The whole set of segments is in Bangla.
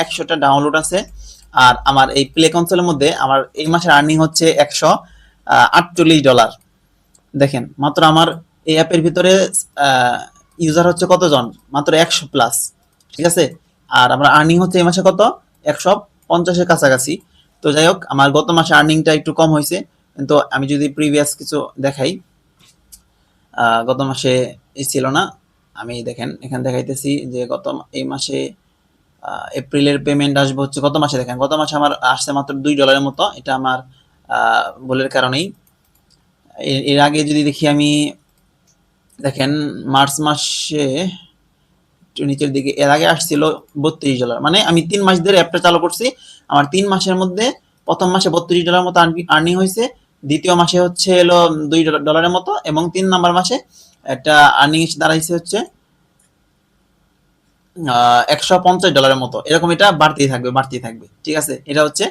100টা ডাউনলোড আছে। আর আমার এই প্লে কনসোলের মধ্যে আমার এই মাসের আর্নিং হচ্ছে $148। দেখেন মাত্র আমার এই অ্যাপের ভিতরে ইউজার হচ্ছে কতজন, মাত্র 100+। ঠিক আছে, আর আমার আর্নিং হচ্ছে এই মাসে কত, 150-এর কাছাকাছি। তো যাই হোক, আমার গত মাসে আর্নিংটা একটু কম হয়েছে, কিন্তু আমি যদি প্রিভিয়াস কিছু দেখাই, গত মাসে ছিল না। আমি দেখেন এখানে দেখাইতেছি যে গত এই মাসে এপ্রিলের পেমেন্ট আসবে হচ্ছে গত মাসে। দেখেন গত মাসে আমার আসছে মাত্র $2 মতো, এটা আমার ভুলের কারণেই। এর আগে যদি দেখি আমি, দেখেন মার্চ মাসে একটু নিচের দিকে, এর আগে আসছিল $32। মানে আমি 3 মাস ধরে অ্যাপটা চালু করছি, আমার 3 মাসের মধ্যে প্রথম মাসে $32 মতো আর্নিং হয়েছে, দ্বিতীয় মাসে হচ্ছে এলো $2 মতো, এবং 3 নাম্বার মাসে একটা আর্নিং দাঁড়াইছে হচ্ছে $150 মতো। এরকম এটা বাড়তেই থাকবে বাড়তেই থাকবে। ঠিক আছে, এটা হচ্ছে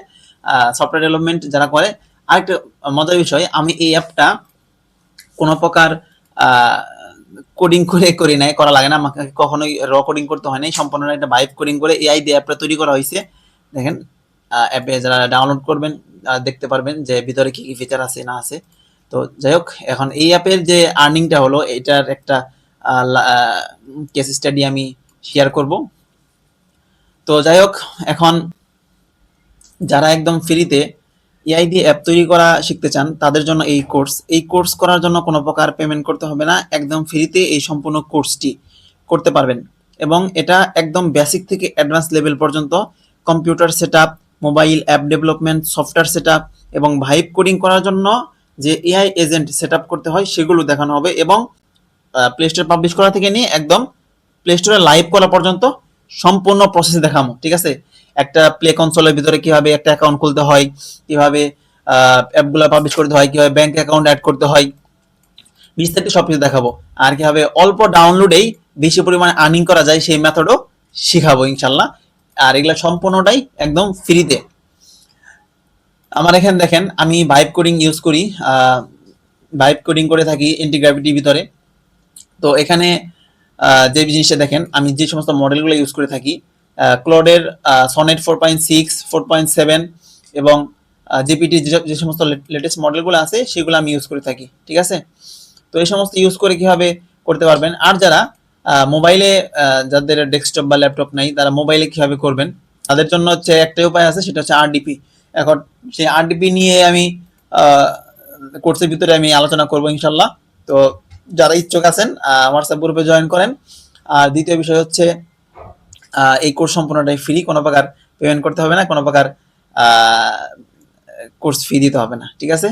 সফটওয়্যার ডেভেলপমেন্ট যারা করে। আরেকটা মজার বিষয়, আমি এই অ্যাপটা কোনো প্রকার কোডিং করে করি নাই, করা লাগে না আমাকে, কখনোই র কোডিং করতে হয় নাই, সম্পূর্ণ একটা ভাইব কোডিং করে এআই দিয়ে অ্যাপটা তৈরি করা হয়েছে। দেখেন অ্যাপে যারা ডাউনলোড করবেন দেখতে পারবেন যে ভিতরে কি কি ফিচার আছে না আছে। তো যাই হোক, এখন এই অ্যাপের যে আর্নিংটা হলো, এটার একটা কেস স্টাডি আমি শেয়ার করব। তো যাই হোক, এখন যারা একদম ফ্রিতে এআই দিয়ে অ্যাপ তৈরি করা শিখতে চান, তাদের জন্য এই কোর্স করার জন্য কোনো প্রকার পেমেন্ট করতে হবে না, একদম ফ্রিতে এই সম্পূর্ণ কোর্সটি করতে পারবেন। এবং এটা একদম বেসিক থেকে অ্যাডভান্স লেভেল পর্যন্ত computer setup, mobile app development, software setup এবং ভাইব কোডিং করার জন্য যে এআই এজেন্ট সেটআপ করতে হয় সেগুলো দেখানো হবে। এবং প্লে স্টোরে পাবলিশ করা থেকে নিয়ে একদম প্লে স্টোরে লাইভ করা পর্যন্ত সম্পূর্ণ প্রসেস দেখাবো। ঠিক আছে, একটা প্লে কনসোলের ভিতরে কিভাবে একটা অ্যাকাউন্ট খুলতে হয়, কিভাবে অ্যাপগুলো পাবলিশ করতে হয়, কিভাবে ব্যাংক অ্যাকাউন্ট অ্যাড করতে হয়, বিস্তারিত সবকিছু দেখাবো। আর কিভাবে অল্প ডাউনলোডেই বেশি পরিমাণে আর্নিং করা যায় সেই মেথডও শিখাবো ইনশাল্লাহ। আর এগুলো সম্পূর্ণটাই একদম ফ্রিতে। আমার এখানে দেখেন আমি ভাইব কোডিং ইউজ করি, ভাইব কোডিং করে থাকি ইন্টিগ্রাভিটির ভিতরে। তো এখানে যে জিনিসটা দেখেন, আমি যে সমস্ত মডেলগুলো ইউজ করে থাকি, ক্লোডের সনেট 4.6, 4.7 এবং জিপিটি যে সমস্ত লেটেস্ট মডেলগুলো আছে সেগুলো আমি ইউজ করে থাকি। ঠিক আছে, তো এই সমস্ত ইউজ করে কিভাবে করতে পারবেন। আর যারা মোবাইলে, যাদের ডেস্কটপ বা ল্যাপটপ নাই, তারা মোবাইলে কিভাবে করবেন, তাদের জন্য হচ্ছে একটাই উপায় আছে, সেটা হচ্ছে আরডিপি। এখন সেই আরডিপি নিয়ে আমি কোর্সের ভিতরে আমি আলোচনা করবো ইনশাল্লাহ। তো যারা ইচ্ছুক আছেন হোয়াটসঅ্যাপ গ্রুপে জয়েন করেন। আর দ্বিতীয় বিষয় হচ্ছে এই কোর্স সম্পূর্ণটাই ফ্রি, কোনো প্রকার পেমেন্ট করতে হবে না, কোনো প্রকার কোর্স ফি দিতে হবে না। ঠিক আছে,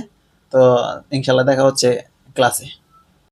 তো ইনশাল্লাহ দেখা হচ্ছে ক্লাসে।